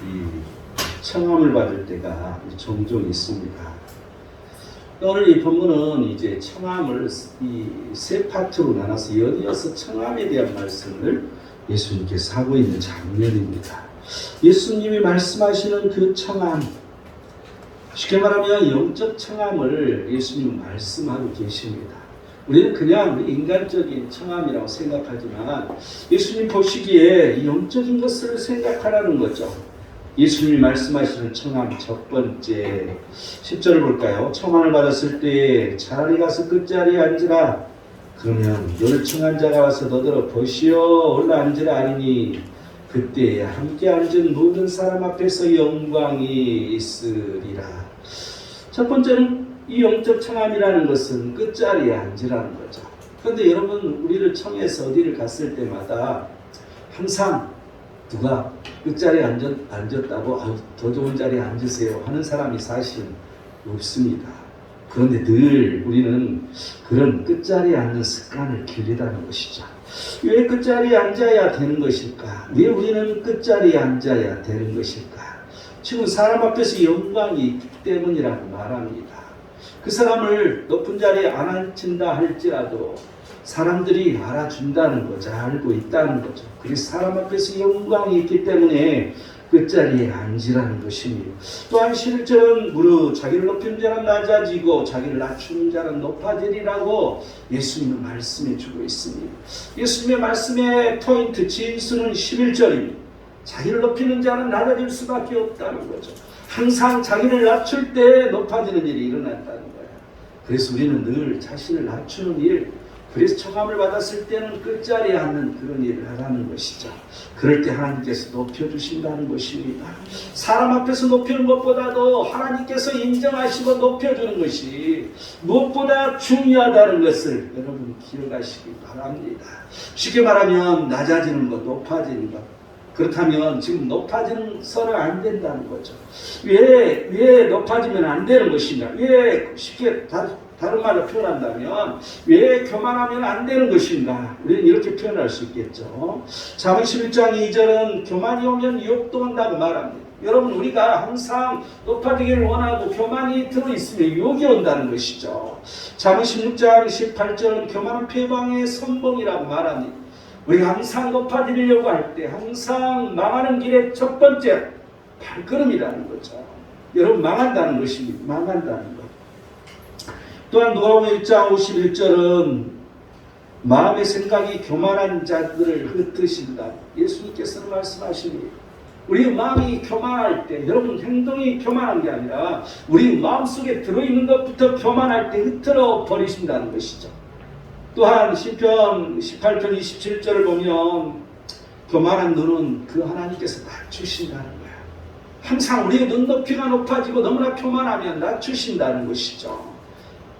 이 청함을 받을 때가 종종 있습니다. 오늘 이 본문은 이제 청함을 이 세 파트로 나눠서 연이어서 청함에 대한 말씀을 예수님께서 하고 있는 장면입니다. 예수님이 말씀하시는 그 청함, 쉽게 말하면 영적 청함을 예수님은 말씀하고 계십니다. 우리는 그냥 인간적인 청함이라고 생각하지만 예수님 보시기에 이 영적인 것을 생각하라는 거죠. 예수님이 말씀하시는 청함 첫 번째 10절을 볼까요? 청함을 받았을 때 차라리 가서 끝자리에 앉으라. 그러면 너를 청한 자가 와서 너더러 보시오 올라 앉으라 하리니 그때 함께 앉은 모든 사람 앞에서 영광이 있으리라. 첫 번째는 이 영적 청함이라는 것은 끝자리에 앉으라는 거죠. 그런데 여러분, 우리를 청해서 어디를 갔을 때마다 항상 누가 끝자리에 앉았다고 더 좋은 자리에 앉으세요 하는 사람이 사실 없습니다. 그런데 늘 우리는 그런 끝자리에 앉는 습관을 길리다는 것이죠. 왜 끝자리에 앉아야 되는 것일까? 왜 우리는 끝자리에 앉아야 되는 것일까? 지금 사람 앞에서 영광이 있기 때문이라고 말합니다. 그 사람을 높은 자리에 안 앉힌다 할지라도 사람들이 알아준다는 거죠. 알고 있다는 거죠. 그래서 사람 앞에서 영광이 있기 때문에 끝자리에 앉으라는 것입니다. 또한 11절은 무릇 자기를 높이는 자는 낮아지고 자기를 낮추는 자는 높아지리라고 예수님은 말씀해 주고 있습니다. 예수님의 말씀의 포인트 진수는 11절입니다. 자기를 높이는 자는 낮아질 수밖에 없다는 거죠. 항상 자기를 낮출 때 높아지는 일이 일어난다는 거예요. 그래서 우리는 늘 자신을 낮추는 일, 그래서 청함을 받았을 때는 끝자리에 앉는 그런 일을 하라는 것이죠. 그럴 때 하나님께서 높여주신다는 것입니다. 사람 앞에서 높이는 것보다도 하나님께서 인정하시고 높여주는 것이 무엇보다 중요하다는 것을 여러분 기억하시기 바랍니다. 쉽게 말하면 낮아지는 것, 높아지는 것. 그렇다면 지금 높아져서는 안 된다는 거죠. 왜 높아지면 안 되는 것인가? 왜 쉽게 다른 말로 표현한다면 왜 교만하면 안 되는 것인가? 우리는 이렇게 표현할 수 있겠죠. 잠언 11장 2절은 교만이 오면 유혹도 온다고 말합니다. 여러분, 우리가 항상 높아지기를 원하고 교만이 들어있으면 유혹이 온다는 것이죠. 잠언 16장 18절은 교만은 패망의 선봉이라고 말합니다. 우리가 항상 높아지려고 할 때 항상 망하는 길의 첫 번째 발걸음이라는 거죠. 여러분, 망한다는 것입니다. 망한다는 것. 또한 누가복음 1장 51절은 마음의 생각이 교만한 자들을 흩으신다. 예수님께서는 말씀하십니다. 우리 마음이 교만할 때, 여러분 행동이 교만한 게 아니라 우리 마음속에 들어있는 것부터 교만할 때 흩어져 버리신다는 것이죠. 또한 시편 18편 27절을 보면 교만한 눈은 그 하나님께서 낮추신다는 거예요. 항상 우리의 눈높이가 높아지고 너무나 교만하면 낮추신다는 것이죠.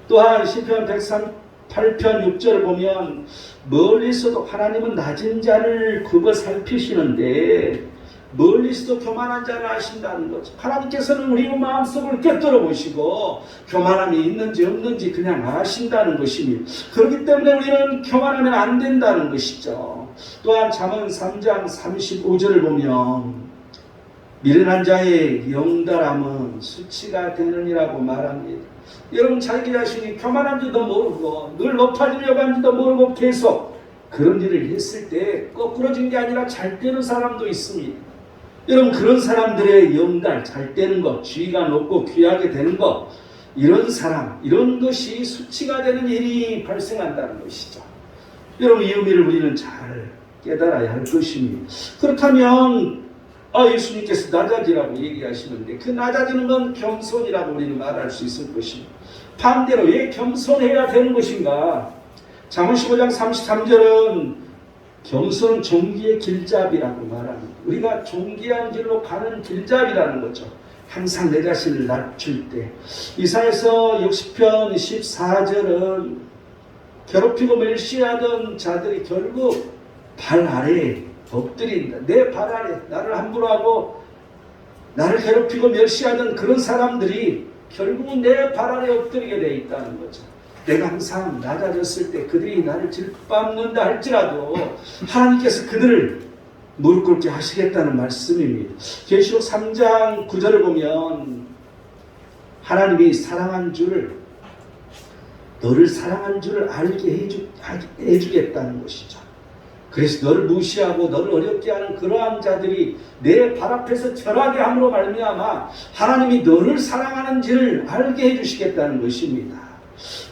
또한 시편 138편 6절을 보면 멀리서도 하나님은 낮은 자를 굽어 살피시는데 멀리서도 교만한 자를 아신다는 거죠. 하나님께서는 우리 마음속을 꿰뚫어 보시고 교만함이 있는지 없는지 그냥 아신다는 것입니다. 그렇기 때문에 우리는 교만하면 안 된다는 것이죠. 또한 잠언 3장 35절을 보면 미련한 자의 영달함은 수치가 되느니라고 말합니다. 여러분, 자기 자신이 교만한지도 모르고 늘 높아지려고 하는지도 모르고 계속 그런 일을 했을 때 거꾸러진 게 아니라 잘 되는 사람도 있습니다. 여러분, 그런 사람들의 영달, 잘 되는 것, 지위가 높고 귀하게 되는 것, 이런 사람, 이런 것이 수치가 되는 일이 발생한다는 것이죠. 여러분, 이 의미를 우리는 잘 깨달아야 할 것입니다. 그렇다면 예수님께서 낮아지라고 얘기하시는데 그 낮아지는 건 겸손이라고 우리는 말할 수 있을 것입니다. 반대로 왜 겸손해야 되는 것인가? 잠언 15장 33절은 겸손은 종기의 길잡이라고 말합니다. 우리가 종기한 길로 가는 길잡이라는 거죠. 항상 내 자신을 낮출 때. 이사야서 60편 14절은 괴롭히고 멸시하던 자들이 결국 발 아래에 엎드린다. 내 발 아래 나를 함부로 하고 나를 괴롭히고 멸시하던 그런 사람들이 결국은 내 발 아래 엎드리게 되어 있다는 거죠. 내가 항상 낮아졌을 때 그들이 나를 짓밟는다 할지라도 하나님께서 그들을 무릎 꿇게 하시겠다는 말씀입니다. 계시록 3장 9절을 보면 하나님이 너를 사랑한 줄을 알게 해주겠다는 것이죠. 그래서 너를 무시하고 너를 어렵게 하는 그러한 자들이 내 발 앞에서 절하게 함으로 말미암아 하나님이 너를 사랑하는지를 알게 해주시겠다는 것입니다.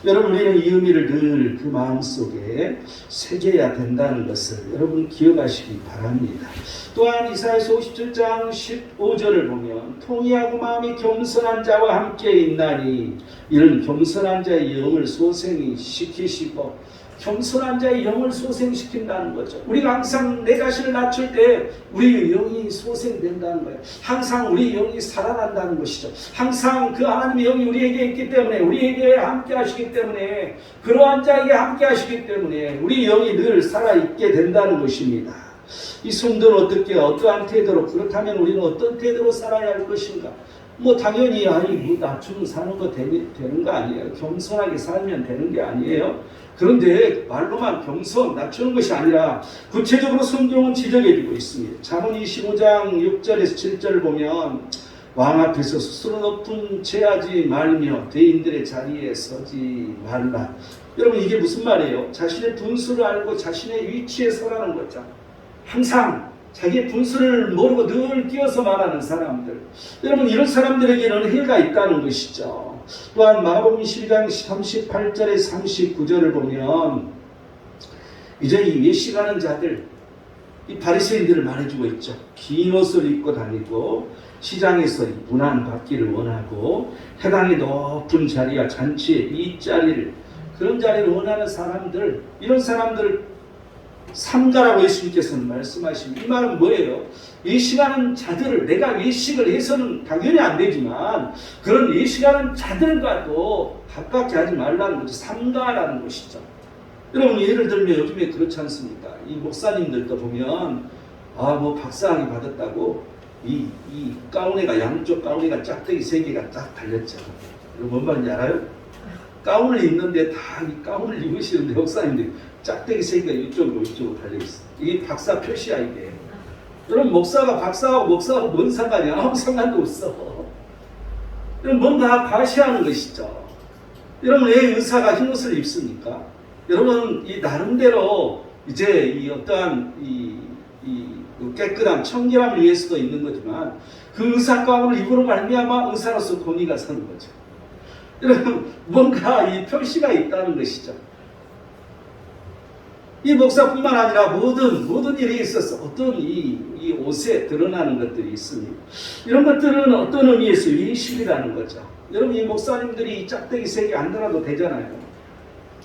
여러분, 우리는 이 의미를 늘 그 마음속에 새겨야 된다는 것을 여러분 기억하시기 바랍니다. 또한 이사야서 57장 15절을 보면 통이하고 마음이 겸손한 자와 함께 있나니 이런 겸손한 자의 영을 소생이 시키시고, 겸손한 자의 영을 소생시킨다는 거죠. 우리가 항상 내 자신을 낮출 때 우리 영이 소생된다는 거예요. 항상 우리 영이 살아난다는 것이죠. 항상 그 하나님의 영이 우리에게 있기 때문에, 우리에게 함께 하시기 때문에, 그러한 자에게 함께 하시기 때문에 우리 영이 늘 살아있게 된다는 것입니다. 이 성도는 어떠한 태도로, 그렇다면 우리는 어떤 태도로 살아야 할 것인가? 당연히 낮추면 사는 거 되는 거 아니에요. 겸손하게 살면 되는 게 아니에요. 그런데 말로만 겸손, 낮추는 것이 아니라 구체적으로 성경은 지적해주고 있습니다. 잠언 25장 6절에서 7절을 보면 왕 앞에서 스스로 높은 채하지 말며 대인들의 자리에 서지 말라. 여러분, 이게 무슨 말이에요? 자신의 분수를 알고 자신의 위치에 서라는 거죠. 항상 자기의 분수를 모르고 늘 끼어서 말하는 사람들, 여러분, 이런 사람들에게는 해가 있다는 것이죠. 또한 마가복음 12장 38절에 39절을 보면 이제 이 외식하는 자들, 이 바리새인들을 말해주고 있죠. 긴 옷을 입고 다니고 시장에서 문안 받기를 원하고 해당의 높은 자리와 잔치의 윗자리를, 그런 자리를 원하는 사람들, 이런 사람들을 삼가라고 예수님께서는 말씀하십니다. 이 말은 뭐예요? 외식하는 자들을, 내가 외식을 해서는 당연히 안 되지만 그런 외식하는 자들과도 가깝게 하지 말라는 거죠. 삼가라는 것이죠. 여러분, 예를 들면 요즘에 그렇지 않습니까? 이 목사님들도 보면 박사학위 받았다고 이 가운에가, 양쪽 가운에가 짝대기 3개가 딱 달렸죠. 여러분, 뭔 말인지 알아요? 가운을 입는데 다 이 가운을 입으시는데 목사님들이 짝대기 3개가 이쪽으로 달려있어. 이게 박사 표시야, 이게. 여러분, 박사하고 목사하고 뭔 상관이야? 아무 상관도 없어. 여러분, 뭔가 과시하는 것이죠. 여러분, 왜 의사가 흰옷을 입습니까? 여러분, 이 나름대로 이제 이 어떠한 이 깨끗한 청결함을 위해서도 있는 거지만 그 의사 가운을 입으로 말미암아 의사로서 권위가 서는 거죠. 여러분, 뭔가 이 표시가 있다는 것이죠. 이 목사뿐만 아니라 모든 일에 있어서 어떤 이 옷에 드러나는 것들이 있습니다. 이런 것들은 어떤 의미에서 외식이라는 거죠. 여러분, 이 목사님들이 이 짝대기 3개 안 달아도 되잖아요.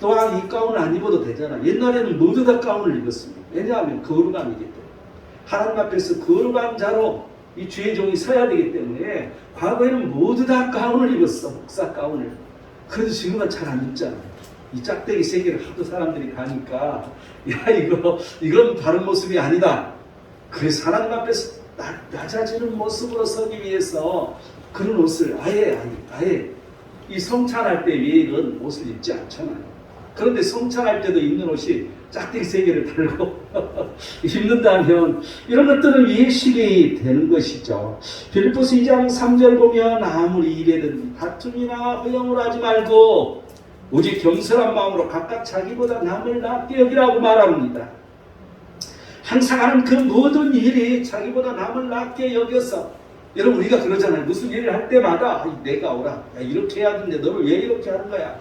또한 이 가운을 안 입어도 되잖아요. 옛날에는 모두 다 가운을 입었습니다. 왜냐하면 거룩함이기 때문에, 하나님 앞에서 거룩한 자로 이 주의 종이 서야 되기 때문에 과거에는 모두 다 가운을 입었어. 목사 가운을. 그래도 지금은 잘 안 입잖아요. 이 짝대기 3개를 하도 사람들이 가니까 이건 바른 모습이 아니다. 그래서 하나님 앞에서 낮아지는 모습으로 서기 위해서 그런 옷을 아예 이 성찬할 때 왜 이런 옷을 입지 않잖아요. 그런데 성찬할 때도 입는 옷이 짝대기 3개를 달고 입는다면 이런 것들은 외식이 되는 것이죠. 빌립보서 2장 3절 보면 아무리 일에든 다툼이나 허영을 하지 말고 오직 겸손한 마음으로 각각 자기보다 남을 낫게 여기라고 말합니다. 항상 하는 그 모든 일이 자기보다 남을 낫게 여겨서, 여러분, 우리가 그러잖아요. 무슨 일을 할 때마다 내가 오라, 이렇게 해야 되는데 너를 왜 이렇게 하는 거야?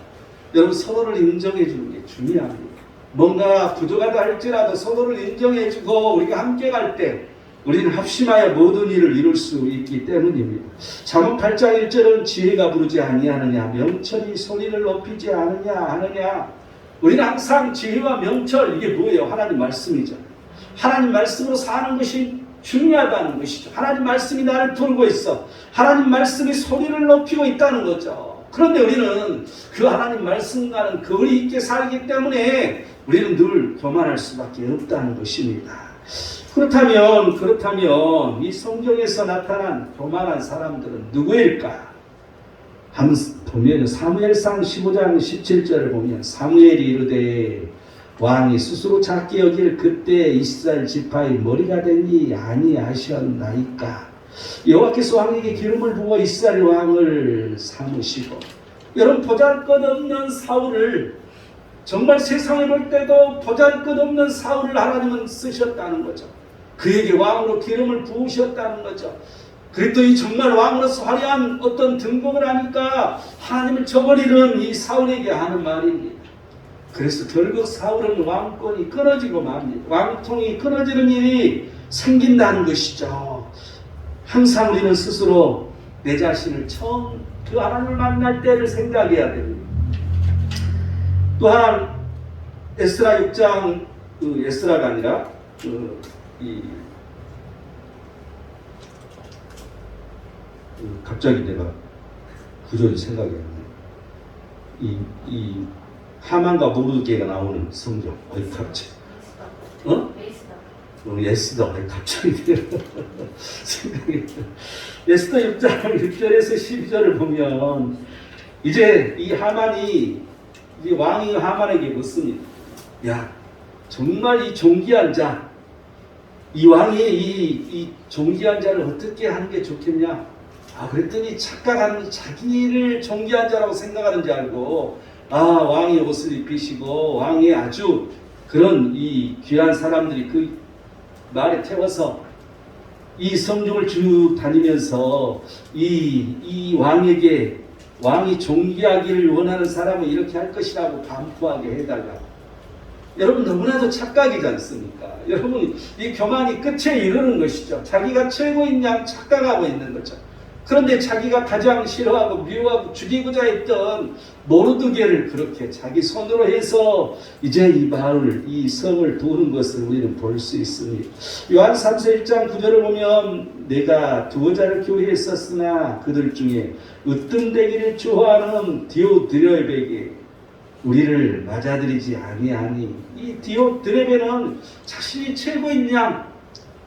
여러분, 서로를 인정해 주는 게 중요합니다. 뭔가 부족하다 할지라도 서로를 인정해 주고 우리가 함께 갈 때 우리는 합심하여 모든 일을 이룰 수 있기 때문입니다. 잠언 8장 1절은 지혜가 부르지 아니하느냐, 명철이 소리를 높이지 않느냐. 우리는 항상 지혜와 명철, 이게 뭐예요? 하나님 말씀이죠. 하나님 말씀으로 사는 것이 중요하다는 것이죠. 하나님 말씀이 나를 부르고 있어. 하나님 말씀이 소리를 높이고 있다는 거죠. 그런데 우리는 그 하나님 말씀과는 거리 있게 살기 때문에 우리는 늘 교만할 수밖에 없다는 것입니다. 그렇다면 이 성경에서 나타난 교만한 사람들은 누구일까? 보면 사무엘상 15장 17절을 보면 사무엘이 이르되 왕이 스스로 작게 여길 그때 이스라엘 지파의 머리가 되니 아니하셨나이까. 여호와께서 왕에게 기름을 부어 이스라엘 왕을 삼으시고, 여러분 보잘것없는 사울을, 정말 세상에 볼 때도 보잘것없는 사울을 하나님은 쓰셨다는 거죠. 그에게 왕으로 기름을 부으셨다는 거죠. 그랬더니 정말 왕으로서 화려한 어떤 등극을 하니까 하나님을 저버리는 이 사울에게 하는 말입니다. 그래서 결국 사울은 왕권이 끊어지고 맙니다. 왕통이 끊어지는 일이 생긴다는 것이죠. 항상 우리는 스스로 내 자신을 처음 그 하나님을 만날 때를 생각해야 됩니다. 또한 에스라 6장, 에스라가 아니라 갑자기 내가 구절이 생각이 안 나네. 이 하만과 모르드게가 나오는 성경. 어이 갑자기. 에스더. 갑자기 생각이. 에스더 6장 6절에서 12절을 보면 이제 이 하만이 이제 왕이 하만에게 묻습니다. 야, 정말 이 존귀한 자, 이 왕이 이 존귀한 자를 어떻게 하는 게 좋겠냐? 그랬더니 착각하는, 자기를 존귀한 자라고 생각하는 줄 알고, 왕이 옷을 입히시고 왕이 아주 그런 이 귀한 사람들이 그 말에 태워서 이 성중을 쭉 다니면서 이 왕에게, 왕이 존귀하기를 원하는 사람은 이렇게 할 것이라고 반포하게 해달라고. 여러분 너무나도 착각이지 않습니까? 여러분 이 교만이 끝에 이르는 것이죠. 자기가 최고인 양 착각하고 있는 거죠. 그런데 자기가 가장 싫어하고 미워하고 죽이고자 했던 모르드게를 그렇게 자기 손으로 해서 이제 이 마을, 이 성을 도는 것을 우리는 볼 수 있습니다. 요한 3서 1장 9절을 보면 내가 두어 자를 교회했었으나 그들 중에 으뜸되기를 좋아하는 디오드레베에게 우리를 맞아들이지 아니하니. 이 디오드레베는 자신이 최고인 양,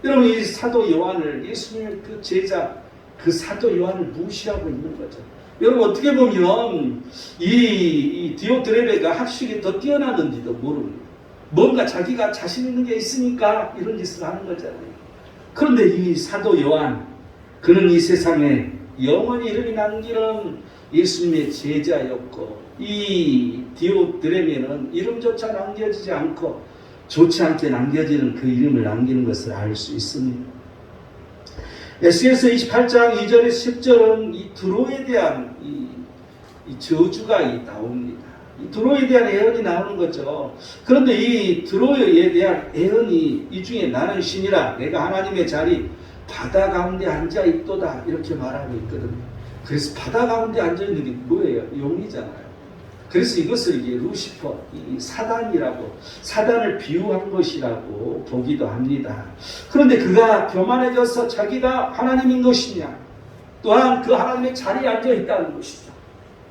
여러분 이 사도 요한을, 예수님의 그 제자, 그 사도 요한을 무시하고 있는 거죠. 여러분 어떻게 보면 이 디오드레베가 학식이 더 뛰어났는지도 모릅니다. 뭔가 자기가 자신 있는 게 있으니까 이런 짓을 하는 거잖아요. 그런데 이 사도 요한, 그는 이 세상에 영원히 이름이 남기는 예수님의 제자였고, 이 디오드레베는 이름조차 남겨지지 않고 좋지 않게 남겨지는 그 이름을 남기는 것을 알 수 있습니다. 에스겔서 28장 2절에서 10절은 이 드로에 대한 이 저주가 나옵니다. 이 드로에 대한 예언이 나오는 거죠. 그런데 이 드로에 대한 예언이 이 중에 나는 신이라 내가 하나님의 자리 바다 가운데 앉아 있도다 이렇게 말하고 있거든요. 그래서 바다 가운데 앉아 있는 게 뭐예요? 용이잖아요. 그래서 이것을 이게 루시퍼, 이 사단이라고, 사단을 비유한 것이라고 보기도 합니다. 그런데 그가 교만해져서 자기가 하나님인 것이냐, 또한 그 하나님의 자리에 앉아 있다는 것이죠.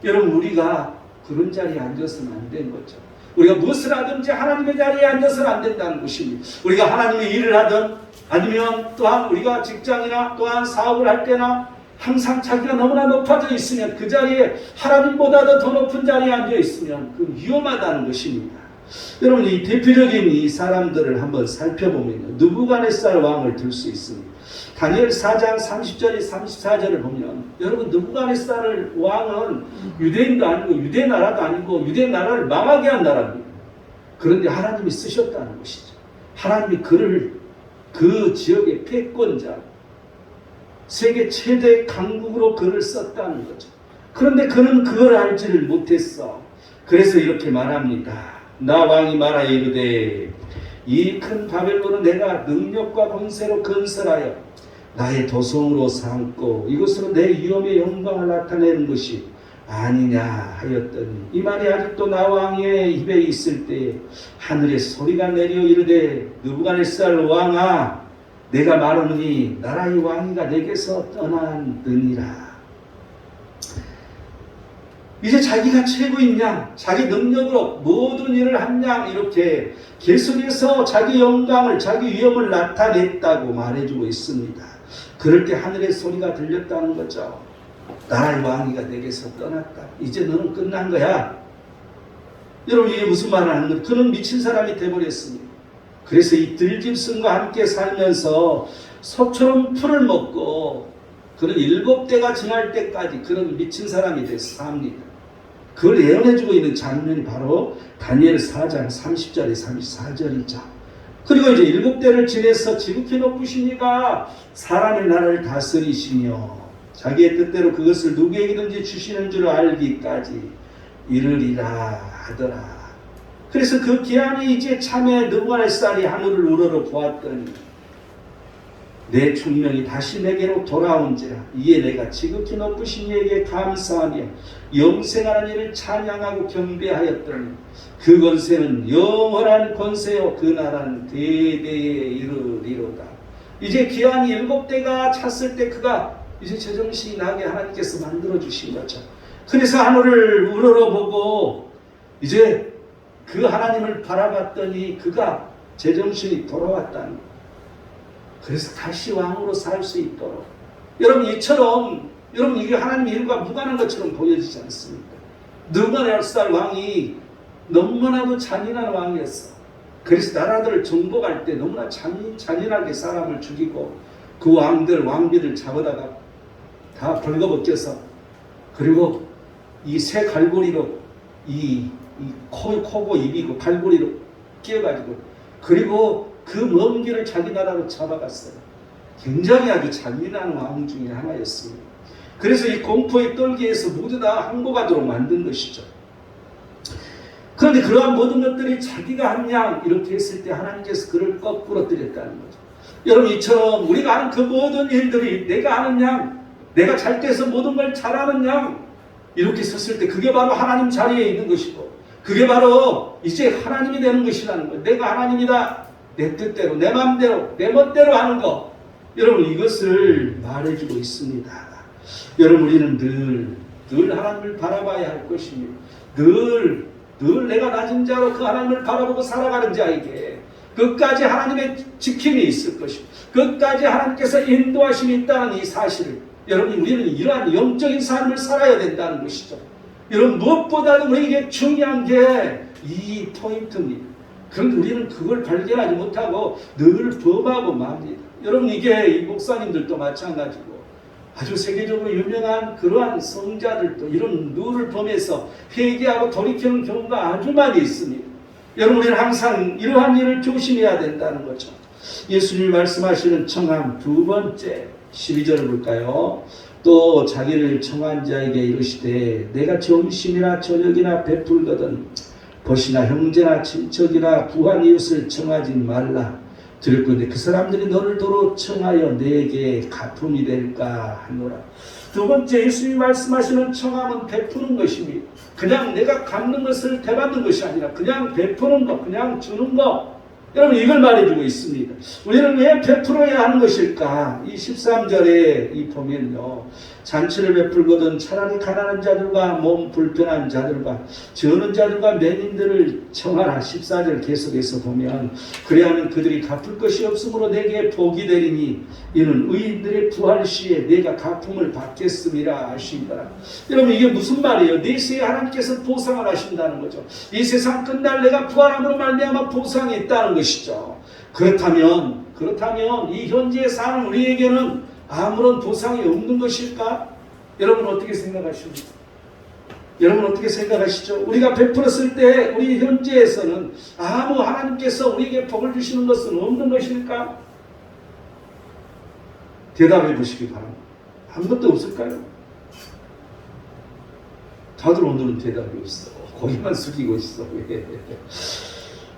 여러분 우리가 그런 자리에 앉아서는 안 되는 거죠. 우리가 무엇을 하든지 하나님의 자리에 앉아서는 안 된다는 것입니다. 우리가 하나님의 일을 하든 아니면 또한 우리가 직장이나 또한 사업을 할 때나 항상 자기가 너무나 높아져 있으면, 그 자리에 하나님보다도 더 높은 자리에 앉아 있으면 그건 위험하다는 것입니다. 여러분 이 대표적인 이 사람들을 한번 살펴보면 느부갓네살 왕을 들 수 있습니다. 다니엘 4장 30절에 34절을 보면, 여러분 느부갓네살 왕은 유대인도 아니고 유대 나라도 아니고 유대 나라를 망하게 한 나라입니다. 그런데 하나님이 쓰셨다는 것이죠. 하나님이 그를 그 지역의 패권자, 세계 최대 강국으로 그를 썼다는 거죠. 그런데 그는 그걸 알지를 못했어. 그래서 이렇게 말합니다. 나 왕이 말하여 이르되 이 큰 바벨론은 내가 능력과 권세로 건설하여 나의 도성으로 삼고 이것으로 내 위엄의 영광을 나타내는 것이 아니냐 하였더니, 이 말이 아직도 나 왕의 입에 있을 때 하늘에 소리가 내려 이르되 느부갓네살 왕아 내가 말하노니 나라의 왕위가 내게서 떠났느니라. 이제 자기가 최고인 양, 자기 능력으로 모든 일을 한 양, 이렇게 계속해서 자기 영광을, 자기 위엄을 나타냈다고 말해주고 있습니다. 그럴 때 하늘의 소리가 들렸다는 거죠. 나라의 왕위가 내게서 떠났다. 이제 너는 끝난 거야. 여러분 이게 무슨 말을 하는 거예요? 그는 미친 사람이 되어버렸습니다. 그래서 이 들짐승과 함께 살면서 소처럼 풀을 먹고 그는 7대가 지날 때까지 그런 미친 사람이 돼서 삽니다. 그걸 예언해주고 있는 장면이 바로 다니엘 4장 30절에 34절이죠. 그리고 이제 7대를 지내서 지극히 높으신 이가 사람의 나라를 다스리시며 자기의 뜻대로 그것을 누구에게든지 주시는 줄 알기까지 이르리라 하더라. 그래서 그 기한이 이제 참에 느부갓네살이 하늘을 우러러 보았더니 내 충명이 다시 내게로 돌아온지라. 이에 내가 지극히 높으신 이에게 감사하며 영생하는 이를 찬양하고 경배하였더니 그 권세는 영원한 권세요 그 나라는 대대에 이르리로다. 이제 기한이 7대가 찼을 때 그가 이제 제정신이 나게 하나님께서 만들어 주신 거죠. 그래서 하늘을 우러러보고 이제 그 하나님을 바라봤더니 그가 제정신이 돌아왔다는 거예요. 그래서 다시 왕으로 살 수 있도록. 여러분 이처럼 여러분 이게 하나님의 일과 무관한 것처럼 보여지지 않습니까? 느부갓네살 왕이 너무나도 잔인한 왕이었어. 그래서 나라들을 정복할 때 너무나 잔인하게 사람을 죽이고 그 왕비를 잡아다가 다 벌거벗겨서 그리고 이 새 갈고리로 이 코고 입이고 갈고리로 끼어가지고 그리고 그 먼 길을 자기 나라로 잡아갔어요. 굉장히 아주 잔인한 왕 중에 하나였습니다. 그래서 이 공포에 떨기에서 모두 다 항복하도록 만든 것이죠. 그런데 그러한 모든 것들이 자기가 한 양 이렇게 했을 때 하나님께서 그를 거꾸로 드렸다는 거죠. 여러분 이처럼 우리가 하는 그 모든 일들이 내가 하는 양, 내가 잘 돼서 모든 걸 잘하는 양 이렇게 섰을 때 그게 바로 하나님 자리에 있는 것이고 그게 바로 이제 하나님이 되는 것이라는 거예요. 내가 하나님이다. 내 뜻대로 내 마음대로 내 멋대로 하는 것. 여러분 이것을 말해주고 있습니다. 여러분 우리는 늘 하나님을 바라봐야 할 것입니다. 늘 내가 낮은 자로 그 하나님을 바라보고 살아가는 자에게 끝까지 하나님의 지킴이 있을 것입니다. 끝까지 하나님께서 인도하심이 있다는 이 사실을 여러분 우리는 이러한 영적인 삶을 살아야 된다는 것이죠. 여러분 무엇보다도 우리에게 중요한 게 이 포인트입니다. 그런데 우리는 그걸 발견하지 못하고 늘 범하고 맙니다. 여러분 이게 이 목사님들도 마찬가지고 아주 세계적으로 유명한 그러한 성자들도 이런 룰을 범해서 회개하고 돌이키는 경우가 아주 많이 있습니다. 여러분 우리는 항상 이러한 일을 조심해야 된다는 거죠. 예수님이 말씀하시는 청함 두 번째 12절을 볼까요? 또 자기를 청한 자에게 이르시되 내가 점심이나 저녁이나 베풀거든 벗이나 형제나 친척이나 부한 이웃을 청하지 말라. 들을건데 그 사람들이 너를 도로 청하여 내게 가품이 될까 하노라. 두 번째 예수님이 말씀하시는 청함은 베푸는 것입니다. 그냥 내가 갖는 것을 되받는 것이 아니라 그냥 베푸는 것, 그냥 주는 것. 여러분 이걸 말해주고 있습니다. 우리는 왜 베풀어야 하는 것일까? 이 13절에 이 보면요. 잔치를 베풀거든 차라리 가난한 자들과 몸 불편한 자들과 저는 자들과 맹인들을 청하라. 14절 계속해서 보면 그래야하면 그들이 갚을 것이 없으므로 내게 복이 되리니 이는 의인들의 부활 시에 내가 갚음을 받겠음이라 하신다. 여러분 이게 무슨 말이에요? 내시에 하나님께서 보상을 하신다는 거죠. 이 세상 끝날 내가 부활함으로 말미암아 보상이 있다는 것이죠. 그렇다면 이 현재에 사는 우리에게는 아무런 보상이 없는 것일까? 여러분 어떻게 생각하십니까? 여러분 어떻게 생각하시죠? 우리가 베풀었을 때 우리 현재에서는 아무 하나님께서 우리에게 복을 주시는 것은 없는 것일까? 대답해 보시기 바랍니다. 아무것도 없을까요? 다들 오늘은 대답이 없어. 고개만 숙이고 있어.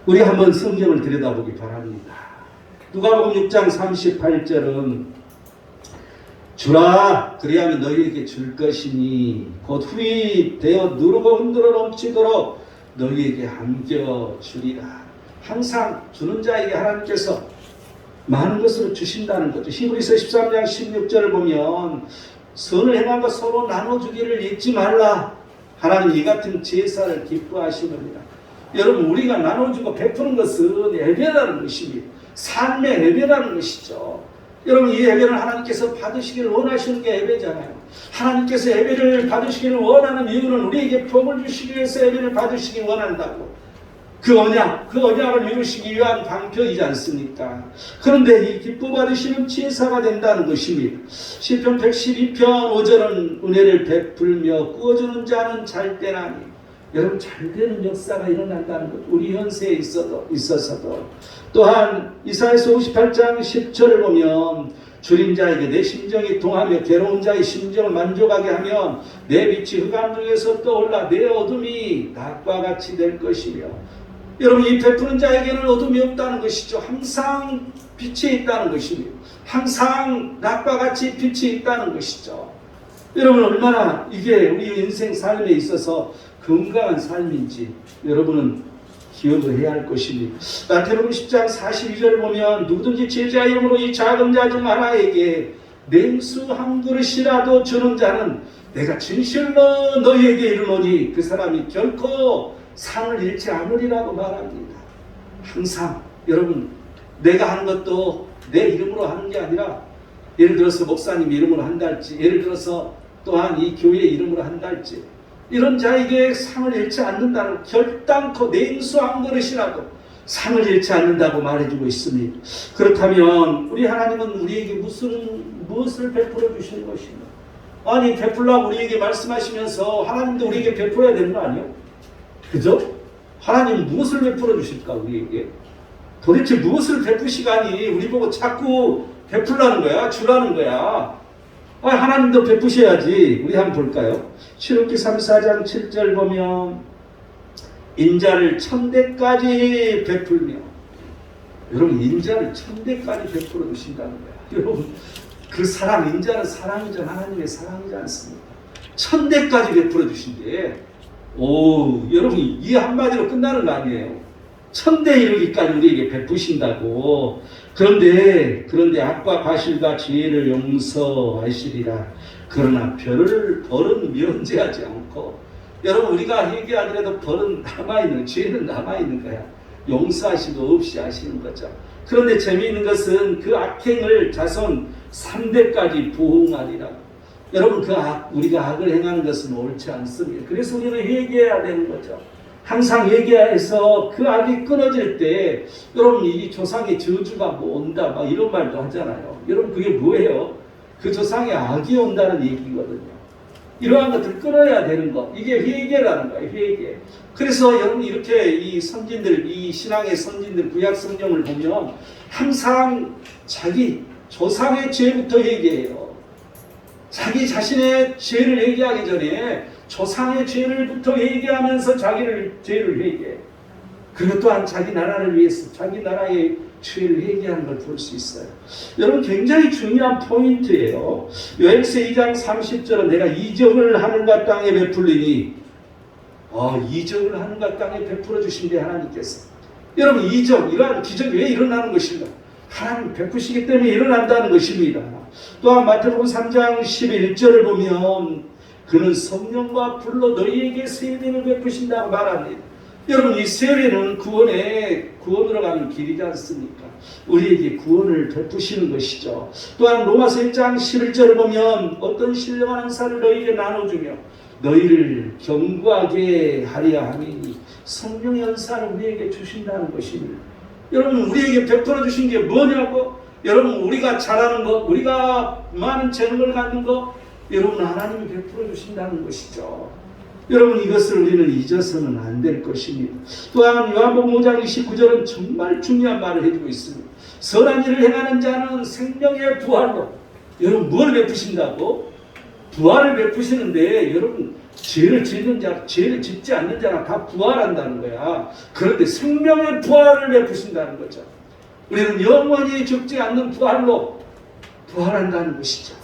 우리 한번 성경을 들여다보기 바랍니다. 누가복음 6장 38절은 주라 그리하면 너희에게 줄 것이니 곧 후이 되어 누르고 흔들어 넘치도록 너희에게 안겨주리라. 항상 주는 자에게 하나님께서 많은 것으로 주신다는 거죠. 히브리서 13장 16절을 보면 선을 행한 것 서로 나눠주기를 잊지 말라. 하나님 이 같은 제사를 기뻐하시느니라. 여러분 우리가 나눠주고 베푸는 것은 예배라는 것입니다. 삶의 예배라는 것이죠. 여러분 이 예배를 하나님께서 받으시기를 원하시는 게 예배잖아요. 하나님께서 예배를 받으시기를 원하는 이유는 우리에게 복을 주시기 위해서 예배를 받으시기 원한다고. 그 언약을 이루시기 위한 방편이지 않습니까? 그런데 이 기뻐 받으시는 제사가 된다는 것입니다. 시편 112편 5절은 은혜를 베풀며 구워주는 자는 잘 되나니. 여러분 잘 되는 역사가 일어난다는 것, 우리 현세에 있어서도. 또한 이사야서 58장 10절을 보면 줄인 자에게 내 심정이 동하며 괴로운 자의 심정을 만족하게 하면 내 빛이 흑암 중에서 떠올라 내 어둠이 낮과 같이 될 것이며. 여러분 이 베푸는 자에게는 어둠이 없다는 것이죠. 항상 빛이 있다는 것입니다. 항상 낮과 같이 빛이 있다는 것이죠. 여러분 얼마나 이게 우리 인생 삶에 있어서 건강한 삶인지 여러분은 기억을 해야 할 것입니다. 마태복음 10장 42절을 보면 누구든지 제자 이름으로 이 작은 자 중 하나에게 냉수 한 그릇이라도 주는 자는 내가 진실로 너희에게 이르노니 그 사람이 결코 상을 잃지 않으리라고 말합니다. 항상 여러분 내가 하는 것도 내 이름으로 하는 게 아니라 예를 들어서 목사님 이름으로 한다 할지, 예를 들어서 또한 이 교회 이름으로 한다 할지, 이런 자에게 상을 잃지 않는다는, 결단코 냉수 한 그릇이라도 상을 잃지 않는다고 말해주고 있습니다. 그렇다면 우리 하나님은 우리에게 무엇을 베풀어 주시는 것인가? 아니 베풀라고 우리에게 말씀하시면서 하나님도 우리에게 베풀어야 되는 거 아니에요? 그죠? 하나님 무엇을 베풀어 주실까 우리에게? 도대체 무엇을 베푸시가니 우리 보고 자꾸 베풀라는 거야? 주라는 거야? 하나님도 베푸셔야지. 우리 한번 볼까요? 출애굽기 34장 7절 보면 인자를 1000대까지 베풀며. 여러분 인자를 1000대까지 베풀어 주신다는 거야. 여러분 그 사랑, 인자는 사랑이죠. 하나님의 사랑이지 않습니까? 1000대까지 베풀어 주신대. 여러분 이 한마디로 끝나는 거 아니에요. 1000대 이르기까지 우리에게 베푸신다고. 그런데 악과 과실과 죄를 용서하시리라. 그러나 벌은 면제하지 않고. 여러분 우리가 회개하더라도 벌은 남아있는, 죄는 남아있는 거야. 용서하시도 없이 하시는 거죠. 그런데 재미있는 것은 그 악행을 자손 3대까지 보응하리라. 여러분 우리가 악을 행하는 것은 옳지 않습니다. 그래서 우리는 회개해야 되는 거죠. 항상 회개해서 그 악이 끊어질 때 여러분 이 조상의 저주가 온다 이런 말도 하잖아요. 여러분 그게 뭐예요? 그 조상의 악이 온다는 얘기거든요. 이러한 것들 끊어야 되는 것, 이게 회개라는 거예요. 회개. 그래서 여러분 이렇게 이 선진들, 이 신앙의 선진들 구약 성경을 보면 항상 자기 조상의 죄부터 회개해요. 자기 자신의 죄를 회개하기 전에 조상의 죄를부터 회개하면서 자기를 죄를 회개해. 그리고 또한 자기 나라를 위해서 자기 나라의 죄를 회개하는 걸 볼 수 있어요. 여러분 굉장히 중요한 포인트예요. 요엘서 2장 30절은 내가 이적을 하늘과 땅에 베풀리니. 이적을 하늘과 땅에 베풀어 주신대 하나님께서. 여러분 이적, 이러한 기적이 왜 일어나는 것인가? 하나님 베푸시기 때문에 일어난다는 것입니다. 또한 마태복음 3장 11절을 보면 그는 성령과 불로 너희에게 세례를 베푸신다고 말합니다. 여러분 이 세례는 구원으로 가는 길이지 않습니까? 우리에게 구원을 베푸시는 것이죠. 또한 로마서 1장 11절을 보면 어떤 신령한 은사를 너희에게 나눠주며 너희를 견고하게 하려 함이니 성령의 은사를 우리에게 주신다는 것입니다. 여러분 우리에게 베풀어 주신 게 뭐냐고? 여러분 우리가 잘하는 것, 우리가 많은 재능을 갖는 것, 여러분 하나님이 베풀어 주신다는 것이죠. 여러분 이것을 우리는 잊어서는 안 될 것입니다. 또한 요한복음 5장 29절은 정말 중요한 말을 해주고 있습니다. 선한 일을 행하는 자는 생명의 부활로. 여러분 뭘 베푸신다고? 부활을 베푸시는데 여러분 죄를 짓는 자, 죄를 짓지 않는 자는 다 부활한다는 거야. 그런데 생명의 부활을 베푸신다는 거죠. 우리는 영원히 죽지 않는 부활로 부활한다는 것이죠.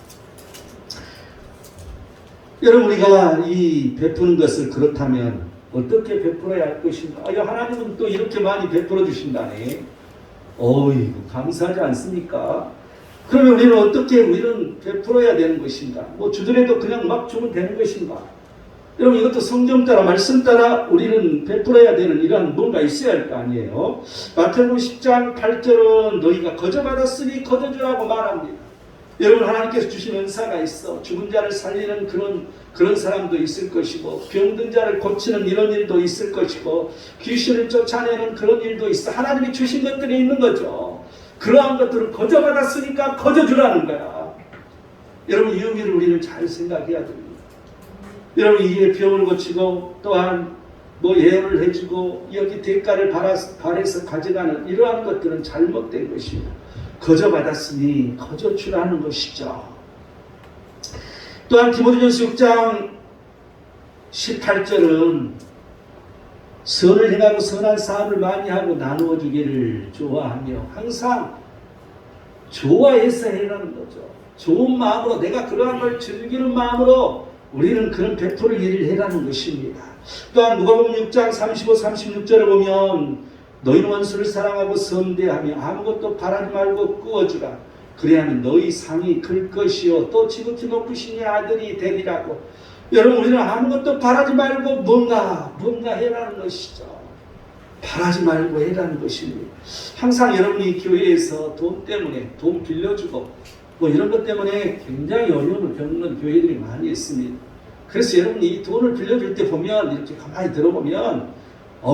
여러분 우리가 이 베푸는 것을 그렇다면 어떻게 베풀어야 할 것인가? 하나님은 또 이렇게 많이 베풀어 주신다네. 어이구 감사하지 않습니까? 그러면 우리는 어떻게 우리는 베풀어야 되는 것인가? 주더라도 그냥 막 주면 되는 것인가? 여러분 이것도 성경 따라 말씀 따라 우리는 베풀어야 되는 이러한 뭔가 있어야 할 거 아니에요. 마태복음 10장 8절은 너희가 거저받았으니 거저주라고 말합니다. 여러분 하나님께서 주신 은사가 있어 죽은 자를 살리는 그런 사람도 있을 것이고 병든 자를 고치는 이런 일도 있을 것이고 귀신을 쫓아내는 그런 일도 있어. 하나님이 주신 것들이 있는 거죠. 그러한 것들을 거저받았으니까 거저주라는 거야. 여러분 이 의미를 우리는 잘 생각해야 됩니다. 여러분 이게 병을 고치고 또한 예언을 해주고 여기 대가를 바래서 가져가는 이러한 것들은 잘못된 것입니다. 거저받았으니 거저주라는 것이죠. 또한 디모데전서 6장 18절은 선을 행하고 선한 사업을 많이 하고 나누어 주기를 좋아하며 항상 좋아해서 해라는 거죠. 좋은 마음으로 내가 그러한 걸 즐기는 마음으로 우리는 그런 베풀을 일을 해라는 것입니다. 또한 누가복음 6장 35, 36절을 보면 너희는 원수를 사랑하고 선대하며 아무것도 바라지 말고 꾸어주라. 그래야면 너희 상이 클 것이요 또 지극히 높으신 이 아들이 되리라고. 여러분 우리는 아무것도 바라지 말고 뭔가 해라는 것이죠. 바라지 말고 해라는 것입니다. 항상 여러분이 교회에서 돈 때문에 돈 빌려주고 이런 것 때문에 굉장히 어려움을 겪는 교회들이 많이 있습니다. 그래서 여러분이 이 돈을 빌려줄 때 보면 이렇게 가만히 들어보면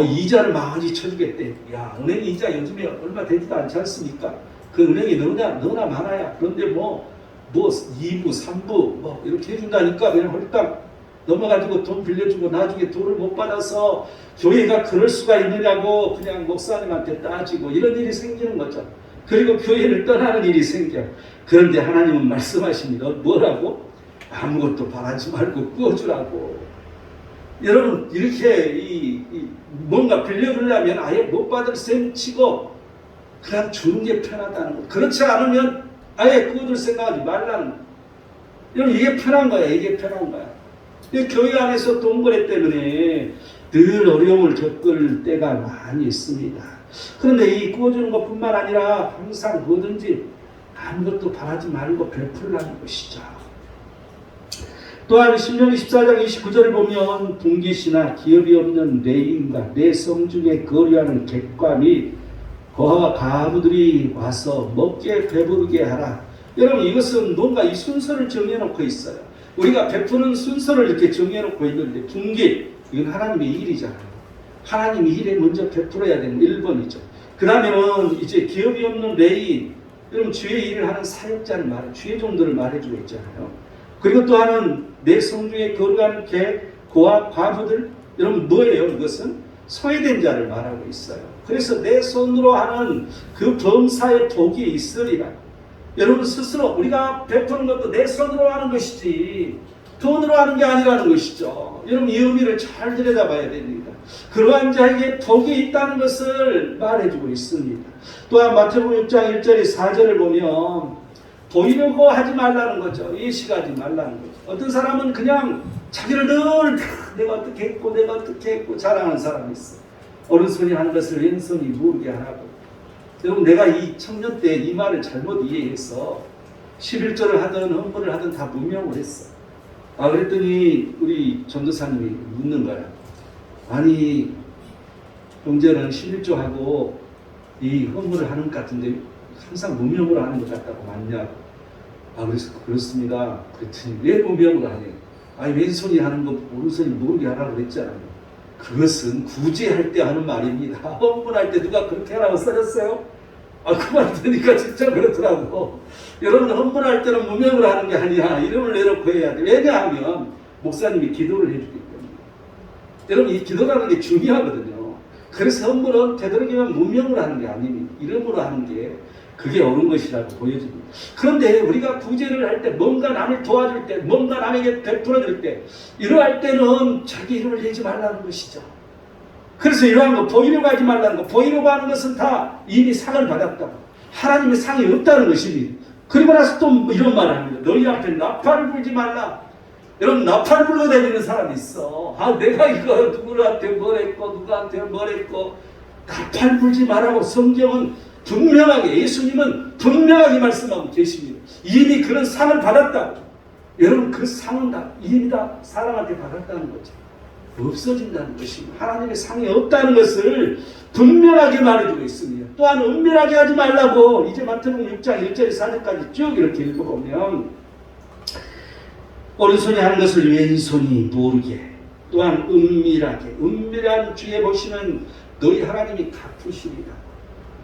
이자를 많이 쳐주겠대. 야, 은행 이자 요즘에 얼마 되지도 않지 않습니까? 그 은행이 너무나 많아야. 그런데 2부, 3부 이렇게 해준다니까 그냥 홀딱 넘어가지고 돈 빌려주고 나중에 돈을 못 받아서 교회가 그럴 수가 있느냐고 그냥 목사님한테 따지고 이런 일이 생기는 거죠. 그리고 교회를 떠나는 일이 생겨. 그런데 하나님은 말씀하십니다. 뭐라고? 아무것도 바라지 말고 꾸어주라고. 여러분 이렇게 뭔가 빌려주려면 아예 못 받을 셈 치고 그냥 주는 게 편하다는 거. 그렇지 않으면 아예 꾸어줄 생각하지 말라는 거. 여러분 이게 편한 거야. 이게 편한 거야. 교회 안에서 동거래 때문에 늘 어려움을 겪을 때가 많이 있습니다. 그런데 이 꾸어주는 것뿐만 아니라 항상 뭐든지 아무것도 바라지 말고 베풀라는 것이죠. 또한 신명기 14장 29절을 보면 분깃이나 기업이 없는 레인과 내 성중에 거류하는 객과 및 고아와 가부들이 와서 먹게 배부르게 하라. 여러분 이것은 뭔가 이 순서를 정해놓고 있어요. 우리가 베푸는 순서를 이렇게 정해놓고 있는데 분깃 이건 하나님의 일이잖아요. 하나님의 일에 먼저 베풀어야 되는 1번이죠. 그 다음에는 이제 기업이 없는 레인, 여러분 주의 일을 하는 사역자를 주의 종들을 말해주고 있잖아요. 그리고 또 하나는 내 성중에 거룩한 개, 고아, 과부들. 여러분 뭐예요? 이것은 소외된 자를 말하고 있어요. 그래서 내 손으로 하는 그 범사의 복이 있으리라. 여러분 스스로 우리가 베푸는 것도 내 손으로 하는 것이지 돈으로 하는 게 아니라는 것이죠. 여러분 이 의미를 잘 들여다봐야 됩니다. 그러한 자에게 복이 있다는 것을 말해주고 있습니다. 또한 마태복음 6장 1절에 4절을 보면 보이려고 하지 말라는 거죠. 예시하지 말라는 거죠. 어떤 사람은 그냥 자기를 늘 내가 어떻게 했고 자랑하는 사람이 있어. 오른손이 하는 것을 왼손이 모르게 하라고. 여러분 내가 이 청년 때 이 말을 잘못 이해해서 11절을 하든 헌물을 하든 다 무명을 했어. 그랬더니 우리 전도사님이 묻는 거야. 아니 형제는 11조 하고 이 헌물을 하는 것 같은데 항상 무명으로 하는 것 같다고 맞냐고. 그래서 그렇습니다. 그랬더니 왜 무명으로 하냐고. 왼손이 하는 거 오른손이 모르게 하라고 그랬잖아요. 그것은 구제할 때 하는 말입니다. 헌물할 때 누가 그렇게 하라고 써졌어요? 그 말 들으니까 진짜 그렇더라고. 여러분 헌물할 때는 무명으로 하는 게 아니야. 이름을 내놓고 해야 돼. 왜냐하면 목사님이 기도를 해주기 때문에. 여러분 이 기도라는 게 중요하거든요. 그래서 헌물은 되도록이면 무명으로 하는 게 아닙니다. 이름으로 하는 게 그게 옳은 것이라고 보여집니다. 그런데 우리가 구제를 할 때, 뭔가 남을 도와줄 때, 뭔가 남에게 베풀어줄 때, 이러할 때는 자기 이름을 내지 말라는 것이죠. 그래서 이러한 거 보이려고 하지 말라는 거. 보이려고 하는 것은 다 이미 상을 받았다고. 하나님의 상이 없다는 것입니다. 그리고 나서 또 이런 말을 합니다. 너희 앞에 나팔을 불지 말라. 여러분 나팔 불고 다니는 사람이 있어. 내가 이거 누구한테 뭘 했고 누구한테 뭘 했고. 나팔 불지 말라고 성경은 분명하게, 예수님은 분명하게 말씀하고 계십니다. 이미 그런 상을 받았다고. 여러분 그 상은 다 이미 다 사람한테 받았다는 거죠. 없어진다는 것입니다. 하나님의 상이 없다는 것을 분명하게 말해주고 있습니다. 또한 은밀하게 하지 말라고 이제 마태복음 6장 1절 4절까지 쭉 이렇게 읽어보면 오른손이 하는 것을 왼손이 모르게 또한 은밀한 주에 보시면 너희 하나님이 갚으시리라.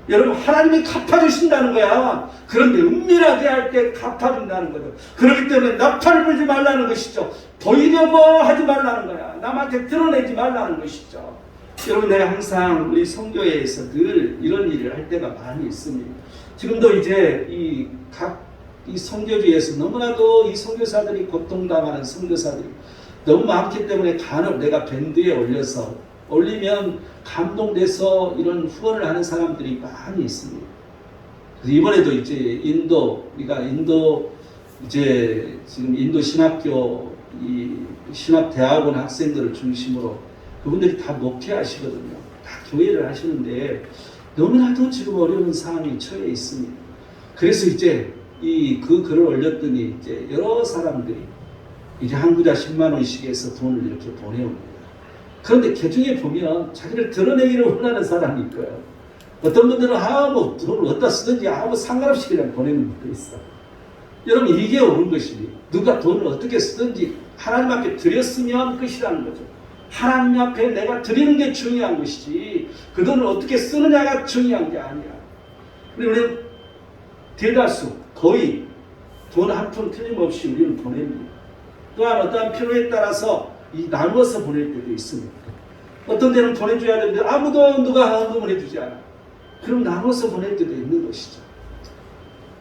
여러분 하나님이 갚아주신다는 거야. 그런데 은밀하게 할 때 갚아준다는 거죠. 그렇기 때문에 나팔을 불지 말라는 것이죠. 보이려고 하지 말라는 거야. 남한테 드러내지 말라는 것이죠. 여러분 내가 항상 우리 선교회에서 늘 이런 일을 할 때가 많이 있습니다. 지금도 이제 이 선교주에서 너무나도 이 선교사들이 고통당하는 선교사들이 너무 많기 때문에 간혹 내가 밴드에 올리면 감동돼서 이런 후원을 하는 사람들이 많이 있습니다. 그래서 이번에도 이제 우리가 이제 지금 인도 신학교 이 신학대학원 학생들을 중심으로 그분들이 다 목회하시거든요. 다 교회를 하시는데 너무나도 지금 어려운 상황이 처해 있습니다. 그래서 이제 그 글을 올렸더니 이제 여러 사람들이 이제 한 구자 10만 원씩 해서 돈을 이렇게 보내옵니다. 그런데 개중에 보면 자기를 드러내기를 원하는 사람이 있고요. 어떤 분들은 아무 돈을 어디다 쓰든지 아무 상관없이 그냥 보내는 분도 있어. 여러분 이게 옳은 것입니다. 누가 돈을 어떻게 쓰든지 하나님 앞에 드렸으면 끝이라는 거죠. 하나님 앞에 내가 드리는 게 중요한 것이지 그 돈을 어떻게 쓰느냐가 중요한 게 아니야. 우리는 대다수 거의 돈 한 푼 틀림없이 우리는 보냅니다. 또한 어떠한 필요에 따라서 나누어서 보낼 때도 있습니다. 어떤 데는 보내줘야 되는데 누가 헌금을 해주지 않아. 그럼 나눠서 보낼 때도 있는 것이죠.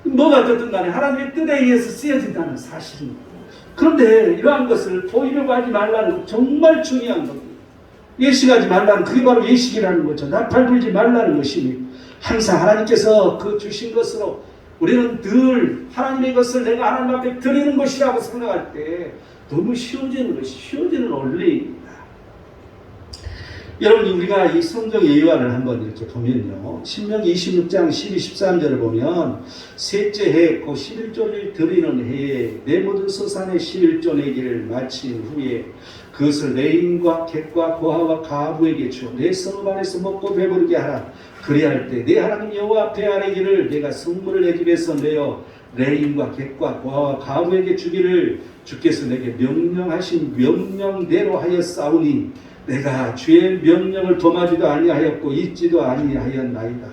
뭐가 됐든 간에 하나님의 뜻에 의해서 쓰여진다는 사실입니다. 그런데 이러한 것을 보이려고 하지 말라는 정말 중요한 겁니다. 예식하지 말라는 그게 바로 예식이라는 거죠. 나팔 불지 말라는 것이니 항상 하나님께서 그 주신 것으로 우리는 늘 하나님의 것을 내가 하나님 앞에 드리는 것이라고 생각할 때 너무 쉬워지는 원리입니다. 여러분 우리가 이 성경 예화를 한번 이렇게 보면요. 신명기 26장 12, 13절을 보면 셋째 해 그 11조를 드리는 해에 내 모든 소산의 11조 내기를 마친 후에 그것을 레인과 객과 고아와 가부에게 주어 내 성읍 안에서 먹고 배부르게 하라. 그리할 때 내 하나님 여호와 앞에 아뢰기를 내가 성물을 내 집에서 내어 레인과 객과 고아와 가부에게 주기를 주께서 내게 명령하신 명령대로 하였사오니 내가 주의 명령을 범하지도 아니하였고 잊지도 아니하였나이다.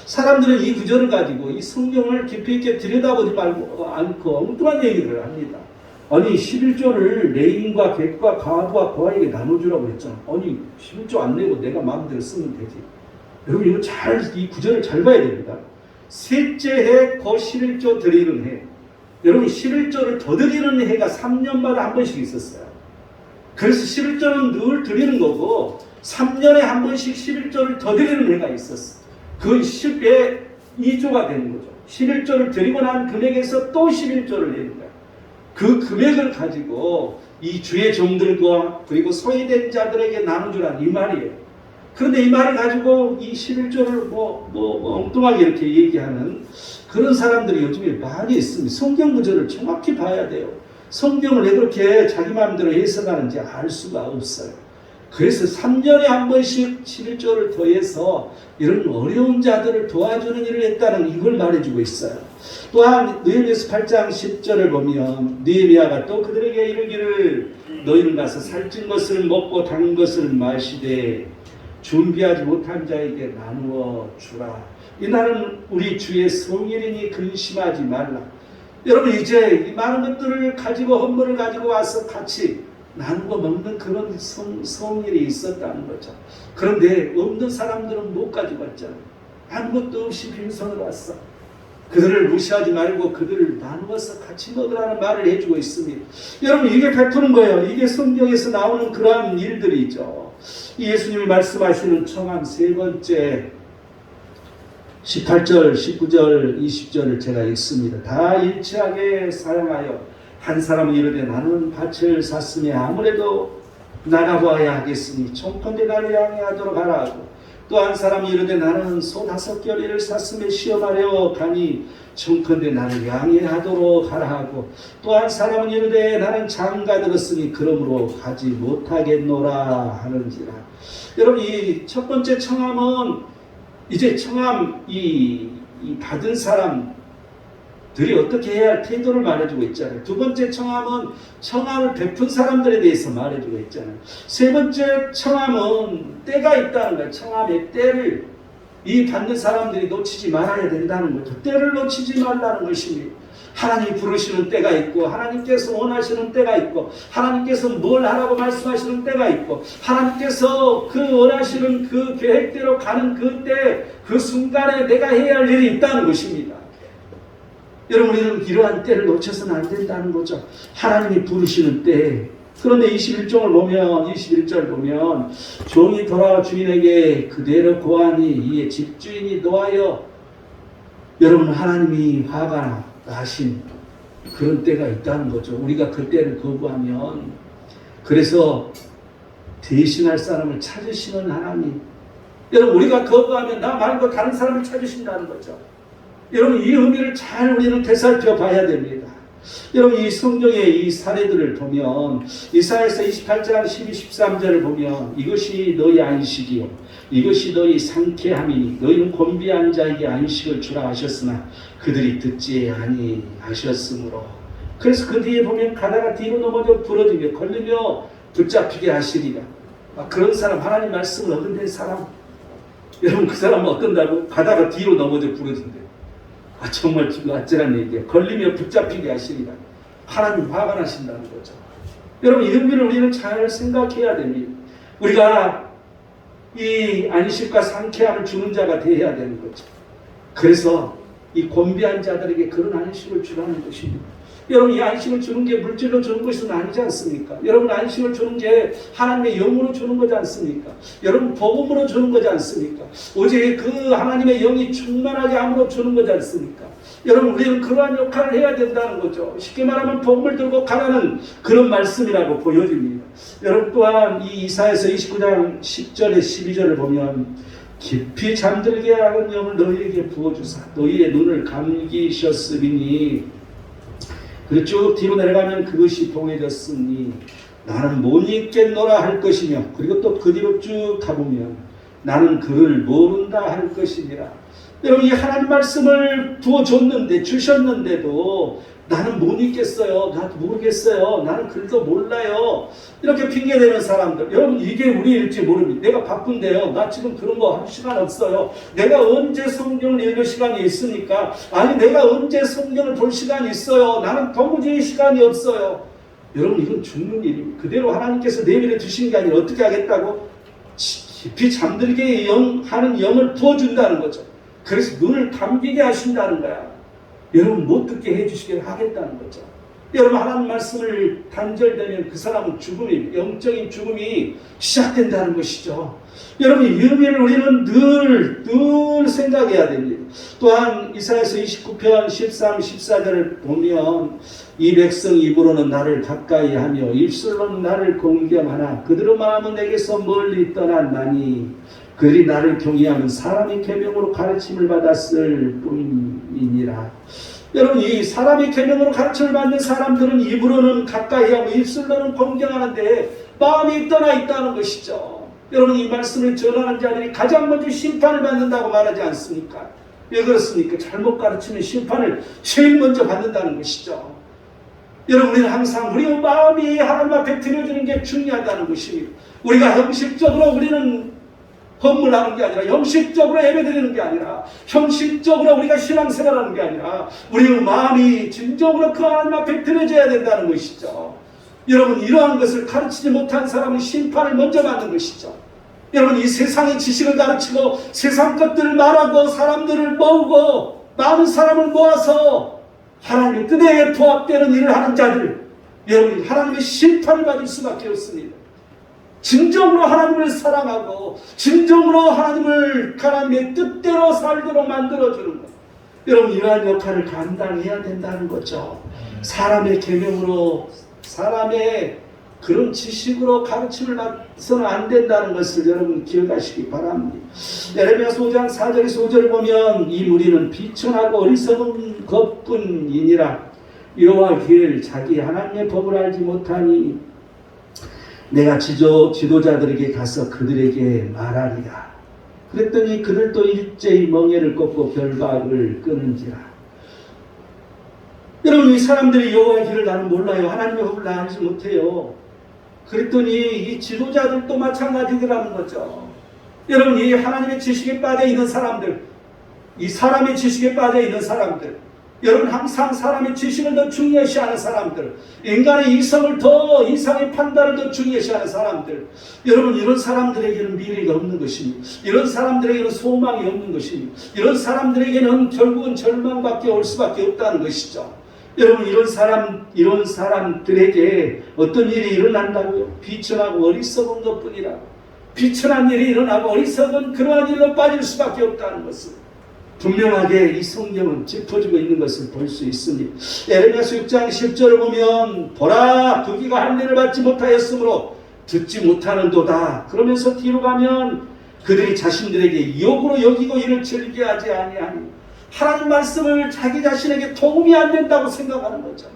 사람들은 이 구절을 가지고 이 성경을 깊이 있게 들여다보지 않고 엉뚱한 얘기를 합니다. 아니 11조를 레인과 객과 가부와 고아에게 나눠주라고 했잖아. 아니 11조 안 내고 내가 마음대로 쓰면 되지. 여러분 이거 이 구절을 잘 봐야 됩니다. 셋째 해 그 11조 드리는 해. 여러분 11조를 더 드리는 해가 3년마다 한 번씩 있었어요. 그래서 11조는 늘 드리는 거고 3년에 한 번씩 11조를 더 드리는 해가 있었어요. 그건 10에 2조가 되는 거죠. 11조를 드리고 난 금액에서 또 11조를 내는 거예요. 그 금액을 가지고 이 주의 종들과 그리고 소외된 자들에게 나눠주라는 이 말이에요. 그런데 이 말을 가지고 이 11조를 엉뚱하게 이렇게 얘기하는 그런 사람들이 요즘에 많이 있습니다. 성경 구절을 정확히 봐야 돼요. 성경을 왜 그렇게 자기 마음대로 해석하는지 알 수가 없어요. 그래서 3년에 한 번씩 11조를 더해서 이런 어려운 자들을 도와주는 일을 했다는 이걸 말해주고 있어요. 또한 느헤미야서 8장 10절을 보면 느헤미야가 또 그들에게 이르기를 너희는 가서 살찐 것을 먹고 단 것을 마시되 준비하지 못한 자에게 나누어 주라. 이날은 우리 주의 성일이니 근심하지 말라. 여러분 이제 이 많은 것들을 가지고 헌물을 가지고 와서 같이 나누고 먹는 그런 성일이 있었다는 거죠. 그런데 없는 사람들은 못 가지고 왔잖아요. 아무것도 없이 빈손으로 왔어. 그들을 무시하지 말고 그들을 나누어서 같이 먹으라는 말을 해주고 있습니다. 여러분 이게 베푸는 거예요. 이게 성경에서 나오는 그러한 일들이죠. 예수님이 말씀하시는 청함 세 번째 18절, 19절, 20절을 제가 읽습니다. 다 일치하게 사용하여 한 사람은 이르되 나는 밭을 샀으니 아무래도 나가보아야 하겠으니 총컨대 나를 향하도록 하라 하고 또 한 사람이 이르되 나는 소 5겨레를 샀음에 시험하려 가니 청컨대 나를 양해하도록 하라 하고, 또 한 사람은 이르되 나는 장가 들었으니 그러므로 가지 못하겠노라 하는지라. 여러분, 이 첫 번째 청함은 이제 청함 이 받은 사람들이 어떻게 해야 할 태도를 말해주고 있잖아요. 두 번째 청함은 청함을 베푼 사람들에 대해서 말해주고 있잖아요. 세 번째 청함은 때가 있다는 거예요. 청함의 때를 이 받는 사람들이 놓치지 말아야 된다는 거죠. 때를 놓치지 말라는 것입니다. 하나님이 부르시는 때가 있고, 하나님께서 원하시는 때가 있고, 하나님께서 뭘 하라고 말씀하시는 때가 있고, 하나님께서 그 원하시는 그 계획대로 가는 그 때, 그 순간에 내가 해야 할 일이 있다는 것입니다. 여러분, 우리는 이러한 때를 놓쳐서는 안 된다는 거죠. 하나님이 부르시는 때. 그런데 21절 보면 종이 돌아와 주인에게 그대로 고하니 이에 집주인이 노하여, 여러분, 하나님이 화가 나신 그런 때가 있다는 거죠. 우리가 그 때를 거부하면, 그래서 대신할 사람을 찾으시는 하나님, 여러분, 우리가 거부하면 나 말고 다른 사람을 찾으신다는 거죠. 여러분, 이 의미를 잘 우리는 되살펴 봐야 됩니다. 여러분, 이 성경의 이 사례들을 보면, 이사야서 28장 12, 13절을 보면 이것이 너희 안식이요 이것이 너희 상쾌함이니 너희는 곤비한 자에게 안식을 주라 하셨으나 그들이 듣지 아니하셨으므로. 그래서 그 뒤에 보면 가다가 뒤로 넘어져 부러지며 걸리며 붙잡히게 하시리라. 그런 사람, 하나님 말씀을 어긋낸 사람, 여러분, 그 사람은 어떤다고? 가다가 뒤로 넘어져 부러진대요. 정말 지금 아찔한 얘기예요. 걸리며 붙잡히게 하시리라. 하나님 화가 나신다는 거죠. 여러분, 이 의미를 우리는 잘 생각해야 됩니다. 우리가 이 안식과 상쾌함을 주는 자가 되어야 되는 거죠. 그래서 이 곤비한 자들에게 그런 안식을 주라는 것입니다. 여러분, 이 안식을 주는 게 물질로 주는 것은 아니지 않습니까? 여러분, 안식을 주는 게 하나님의 영으로 주는 거지 않습니까? 여러분, 복음으로 주는 거지 않습니까? 오직 그 하나님의 영이 충만하게 함으로 주는 거지 않습니까? 여러분, 우리는 그러한 역할을 해야 된다는 거죠. 쉽게 말하면 복음을 들고 가라는 그런 말씀이라고 보여집니다. 여러분, 또한 이 이사야서 29장 10절에 12절을 보면 깊이 잠들게 하는 영을 너희에게 부어주사 너희의 눈을 감기셨으니, 그리고 쭉 뒤로 내려가면 그것이 동해졌으니 나는 못 잊겠노라 할 것이며, 그리고 또 그 뒤로 쭉 가보면 나는 그를 모른다 할 것이니라. 여러분, 이 하나님 말씀을 부어줬는데, 주셨는데도 나는 못 잊겠어요, 나도 모르겠어요, 나는 글도 몰라요, 이렇게 핑계대는 사람들, 여러분, 이게 우리일지 모릅니다. 내가 바쁜데요, 나 지금 그런 거 할 시간 없어요, 내가 언제 성경을 읽을 시간이 있습니까? 아니, 내가 언제 성경을 볼 시간이 있어요, 나는 도무지 시간이 없어요. 여러분, 이건 죽는 일입니다. 그대로 하나님께서 내버려 두신 게 아니라 어떻게 하겠다고? 깊이 잠들게 하는 영을 부어준다는 거죠. 그래서 눈을 감기게 하신다는 거야. 여러분, 못 듣게 해주시게 하겠다는 거죠. 여러분, 하나님 말씀을 단절되면 그 사람은 죽음이, 영적인 죽음이 시작된다는 것이죠. 여러분, 이 의미를 우리는 늘 생각해야 됩니다. 또한 이사야서 29편 13, 14절을 보면 이 백성 입으로는 나를 가까이 하며 입술로는 나를 공경하나 그들의 마음은 내게서 멀리 떠났나니 그들이 나를 경외하는 사람의 계명으로 가르침을 받았을 뿐이니라. 여러분, 이 사람의 계명으로 가르침을 받는 사람들은 입으로는 가까이 하고 입술로는 공경하는데 마음이 떠나 있다는 것이죠. 여러분, 이 말씀을 전하는 자들이 가장 먼저 심판을 받는다고 말하지 않습니까? 왜 그렇습니까? 잘못 가르치면 심판을 제일 먼저 받는다는 것이죠. 여러분, 우리는 항상 우리의 마음이 하나님 앞에 드려지는 게 중요하다는 것입니다. 우리가 형식적으로 우리는 헌물하는 게 아니라, 형식적으로 예배드리는 게 아니라, 형식적으로 우리가 신앙생활하는 게 아니라 우리의 마음이 진정으로 그 하나님 앞에 드려져야 된다는 것이죠. 여러분, 이러한 것을 가르치지 못한 사람은 심판을 먼저 받는 것이죠. 여러분, 이 세상의 지식을 가르치고 세상 것들을 말하고 사람들을 모으고 많은 사람을 모아서 하나님의 뜻에 부합되는 일을 하는 자들, 여러분, 하나님의 심판을 받을 수밖에 없습니다. 진정으로 하나님을 사랑하고 진정으로 하나님의 뜻대로 살도록 만들어주는 것, 여러분, 이러한 역할을 감당해야 된다는 거죠. 사람의 계명으로, 사람의 그런 지식으로 가르침을 받아서는 안 된다는 것을 여러분 기억하시기 바랍니다. 에레미야서 5장 4절에서 5절을 보면 이 무리는 비천하고 어리석은 것뿐이니라. 여호와 길 자기 하나님의 법을 알지 못하니 내가 지도자들에게 가서 그들에게 말하리라. 그랬더니 그들도 일제히 멍에를 꺾고 결박을 끊은지라. 여러분, 이 사람들이 여호와의 길을 나는 몰라요. 하나님의 법을 나 알지 못해요. 그랬더니 이 지도자들도 마찬가지라는 거죠. 여러분, 이 하나님의 지식에 빠져 있는 사람들, 이 사람의 지식에 빠져 있는 사람들, 여러분 항상 사람의 지식을 더 중요시하는 사람들, 인간의 이성을 더 이상의 판단을 더 중요시하는 사람들, 여러분 이런 사람들에게는 미래가 없는 것입니다. 이런 사람들에게는 소망이 없는 것입니다. 이런 사람들에게는 결국은 절망밖에 올 수밖에 없다는 것이죠. 여러분 이런 사람들에게 어떤 일이 일어난다고요? 비천하고 어리석은 것뿐이라. 비천한 일이 일어나고 어리석은 그러한 일로 빠질 수밖에 없다는 것을 분명하게 이 성경은 짚어주고 있는 것을 볼 수 있습니다. 에레미야서 6장 10절을 보면 보라 그 귀가 할례를 받지 못하였으므로 듣지 못하는도다. 그러면서 뒤로 가면 그들이 자신들에게 욕으로 여기고 이를 즐겨하지 아니하니. 하나님 말씀을 자기 자신에게 도움이 안 된다고 생각하는 거죠.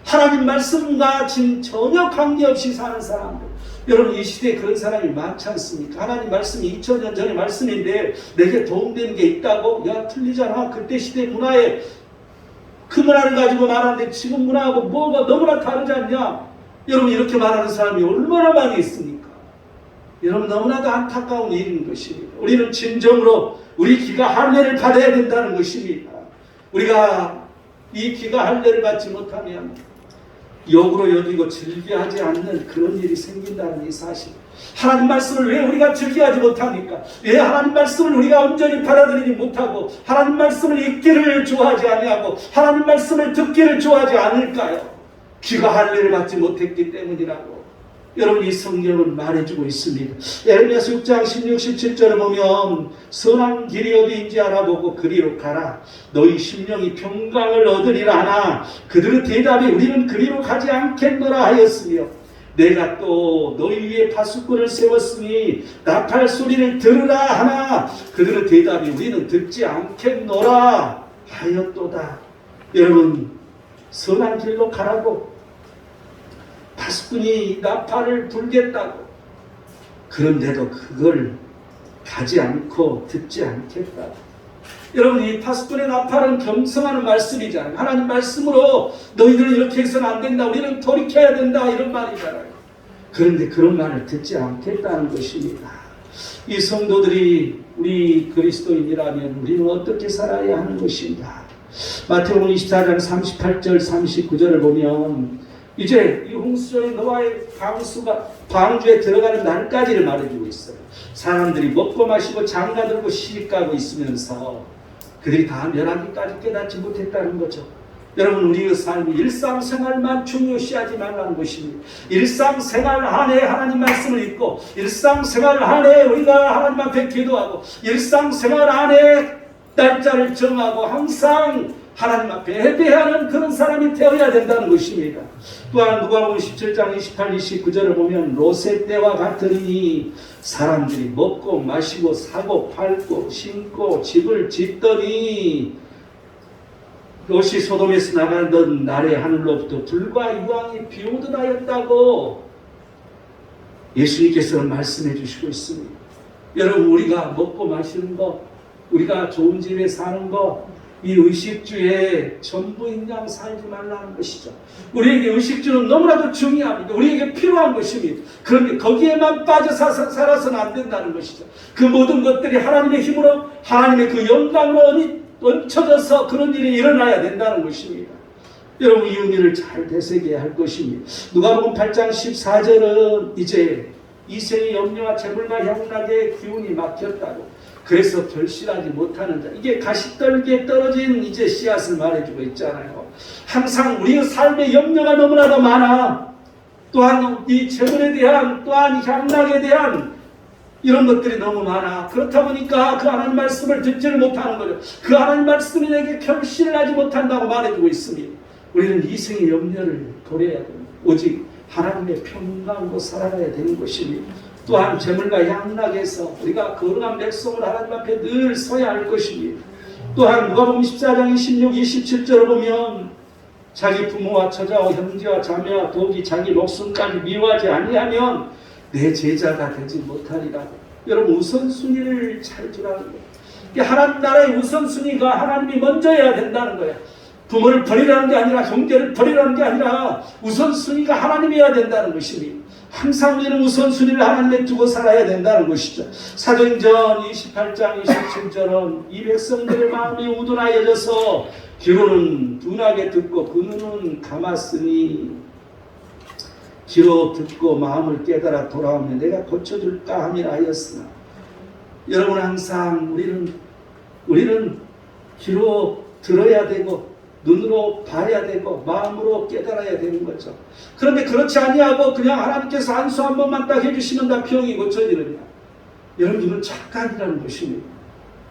하나님 말씀과 전혀 관계없이 사는 사람들. 여러분 이 시대에 그런 사람이 많지 않습니까? 하나님 말씀이 2000년 전의 말씀인데 내게 도움되는 게 있다고? 야 틀리잖아. 그때 시대 문화에 그 문화를 가지고 말하는데 지금 문화하고 뭐가 너무나 다르지 않냐? 여러분 이렇게 말하는 사람이 얼마나 많이 있습니까? 여러분 너무나도 안타까운 일인 것입니다. 우리는 진정으로 우리 귀가 할례를 받아야 된다는 것입니다. 우리가 이 귀가 할례를 받지 못하면 역으로 여기고 즐겨하지 않는 그런 일이 생긴다는 이 사실. 하나님 말씀을 왜 우리가 즐겨하지 못합니까? 왜 하나님 말씀을 우리가 온전히 받아들이지 못하고 하나님 말씀을 읽기를 좋아하지 아니하고 하나님 말씀을 듣기를 좋아하지 않을까요? 귀가 할례를 받지 못했기 때문이라고 여러분 이 성경은 말해주고 있습니다. 에레미야서 6장 16, 17절을 보면 선한 길이 어디인지 알아보고 그리로 가라. 너희 심령이 평강을 얻으리라 하나 그들의 대답이 우리는 그리로 가지 않겠노라 하였으며 내가 또 너희 위에 파수꾼을 세웠으니 나팔 소리를 들으라 하나 그들의 대답이 우리는 듣지 않겠노라 하였도다. 여러분 선한 길로 가라고 파수꾼이 나팔을 불겠다고 그런데도 그걸 가지 않고 듣지 않겠다고. 여러분 이 파수꾼의 나팔은 겸손하는 말씀이잖아요. 하나님 말씀으로 너희들은 이렇게 해서는 안 된다. 우리는 돌이켜야 된다. 이런 말이잖아요. 그런데 그런 말을 듣지 않겠다는 것입니다. 이 성도들이 우리 그리스도인이라면 우리는 어떻게 살아야 하는 것인가. 마태복음 24장 38절 39절을 보면 이제 이 홍수전에 노아의 방주에 들어가는 날까지를 말해주고 있어요. 사람들이 먹고 마시고 장가들고 시집가고 있으면서 그들이 다 멸하기까지 깨닫지 못했다는 거죠. 여러분 우리의 삶이 일상생활만 중요시하지 말라는 것입니다. 일상생활 안에 하나님 말씀을 읽고 일상생활 안에 우리가 하나님 앞에 기도하고 일상생활 안에 날짜를 정하고 항상 하나님 앞에 예배하는 그런 사람이 되어야 된다는 것입니다. 또한 누가복음 17장 28, 29절을 보면 롯의 때와 같으니 사람들이 먹고 마시고 사고 팔고 심고 집을 짓더니 롯이 소돔에서 나가던 날에 하늘로부터 불과 유황이 비오듯 하였다고 예수님께서는 말씀해 주시고 있습니다. 여러분 우리가 먹고 마시는 것, 우리가 좋은 집에 사는 것, 이 의식주에 전부인 양 살지 말라는 것이죠. 우리에게 의식주는 너무나도 중요합니다. 우리에게 필요한 것입니다. 그런데 거기에만 빠져 살아서는 안 된다는 것이죠. 그 모든 것들이 하나님의 힘으로 하나님의 그 영광으로 얹혀져서 그런 일이 일어나야 된다는 것입니다. 여러분 이 의미를 잘 되새겨야 할 것입니다. 누가복음 8장 14절은 이제 이생의 염려와 재물과 향락의 기운이 막혔다고 그래서 결실하지 못하는 자, 이게 가시떨기에 떨어진 이제 씨앗을 말해주고 있잖아요. 항상 우리의 삶의 염려가 너무나도 많아. 또한 이 재물에 대한, 또한 향락에 대한 이런 것들이 너무 많아. 그렇다 보니까 그 하나님 말씀을 듣지를 못하는 거죠. 그 하나님 말씀이 내게 결실을 하지 못한다고 말해주고 있습니다. 우리는 이생의 염려를 버려야 됩니다. 오직 하나님의 평강으로 살아가야 되는 것이니, 또한 재물과 향락에서 우리가 거룩한 백성을 하나님 앞에 늘 서야 할 것이니, 또한 누가복음 14장 26, 27절을 보면 자기 부모와 처자와 형제와 자매와 도기 자기 목숨까지 미워하지 아니하면 내 제자가 되지 못하리라. 여러분, 우선순위를 잘 두라는 거예요. 하나님 나라의 우선순위가 하나님이 먼저여야 된다는 거예요. 부모를 버리라는 게 아니라, 형제를 버리라는 게 아니라 우선순위가 하나님이어야 된다는 것이니, 항상 우리는 우선순위를 하나님에 두고 살아야 된다는 것이죠. 사도행전 28장 27절은 이 백성들의 마음이 우둔하여져서 귀로는 둔하게 듣고 그 눈은 감았으니 귀로 듣고 마음을 깨달아 돌아오면 내가 고쳐줄까 함이라 하였으나, 여러분, 항상 우리는 귀로 들어야 되고 눈으로 봐야 되고 마음으로 깨달아야 되는 거죠. 그런데 그렇지 아니하고 그냥 하나님께서 안수 한 번만 딱 해주시면 다 병이 고쳐지느냐? 여러분, 이건 착각이라는 것입니다.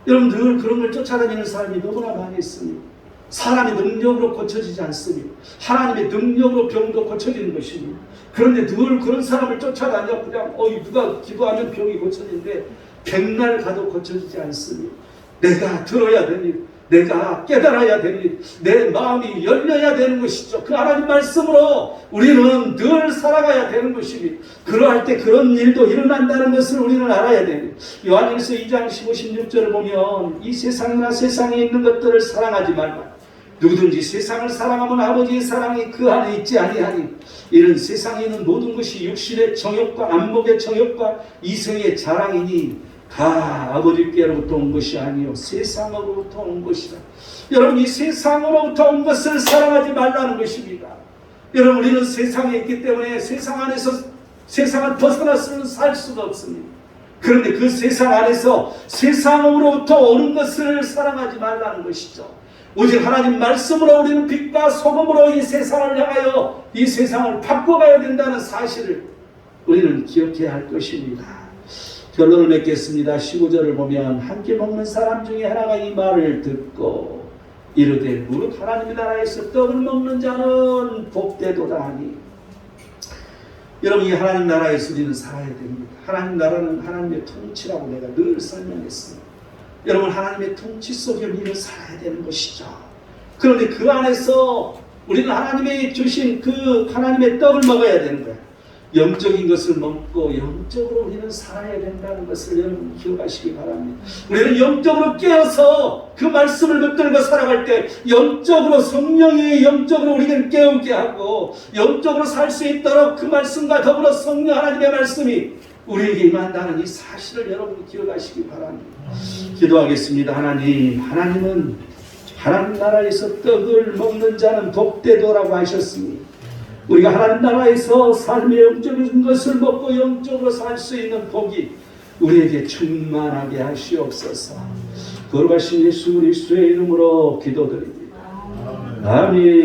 여러분, 늘 그런 걸 쫓아다니는 사람이 너무나 많이 있습니다. 사람의 능력으로 고쳐지지 않습니다. 하나님의 능력으로 병도 고쳐지는 것입니다. 그런데 늘 그런 사람을 쫓아다녀 그냥 누가 기도하면 병이 고쳐지는데 백날 가도 고쳐지지 않습니다. 내가 들어야 되니, 내가 깨달아야 되니, 내 마음이 열려야 되는 것이죠. 그 하나님 말씀으로 우리는 늘 살아가야 되는 것이니, 그러할 때 그런 일도 일어난다는 것을 우리는 알아야 되니, 요한일서 2장 15, 16절을 보면 이 세상이나 세상에 있는 것들을 사랑하지 말라. 누구든지 세상을 사랑하면 아버지의 사랑이 그 안에 있지 아니하니, 이는 세상에 있는 모든 것이 육신의 정욕과 안목의 정욕과 이성의 자랑이니 다 아버지께로부터 온 것이 아니요 세상으로부터 온 것이다. 여러분, 이 세상으로부터 온 것을 사랑하지 말라는 것입니다. 여러분, 우리는 세상에 있기 때문에 세상 안에서 세상을 벗어나서는 살 수가 없습니다. 그런데 그 세상 안에서 세상으로부터 오는 것을 사랑하지 말라는 것이죠. 오직 하나님 말씀으로 우리는 빛과 소금으로 이 세상을 향하여 이 세상을 바꿔가야 된다는 사실을 우리는 기억해야 할 것입니다. 결론을 맺겠습니다. 15절을 보면 함께 먹는 사람 중에 하나가 이 말을 듣고 이르되 무릇 하나님의 나라에서 떡을 먹는 자는 복되도다 하니, 여러분, 이 하나님 나라에서 우리는 살아야 됩니다. 하나님 나라는 하나님의 통치라고 내가 늘 설명했습니다. 여러분, 하나님의 통치 속에 우리는 살아야 되는 것이죠. 그런데 그 안에서 우리는 하나님이 주신 그 하나님의 떡을 먹어야 되는 거예요. 영적인 것을 먹고 영적으로 우리는 살아야 된다는 것을 여러분 기억하시기 바랍니다. 우리는 영적으로 깨어서 그 말씀을 붙들고 살아갈 때 영적으로 성령이 영적으로 우리를 깨우게 하고 영적으로 살 수 있도록 그 말씀과 더불어 성령 하나님의 말씀이 우리에게 임한다는 이 사실을 여러분 기억하시기 바랍니다. 기도하겠습니다. 하나님은 하나님 나라에서 떡을 먹는 자는 복되도라고 하셨습니다. 우리가 하나님 나라에서 삶의 영적인 것을 먹고 영적으로 살 수 있는 복이 우리에게 충만하게 하시옵소서. 거룩하신 예수 그리스도의 이름으로 기도드립니다. 아멘.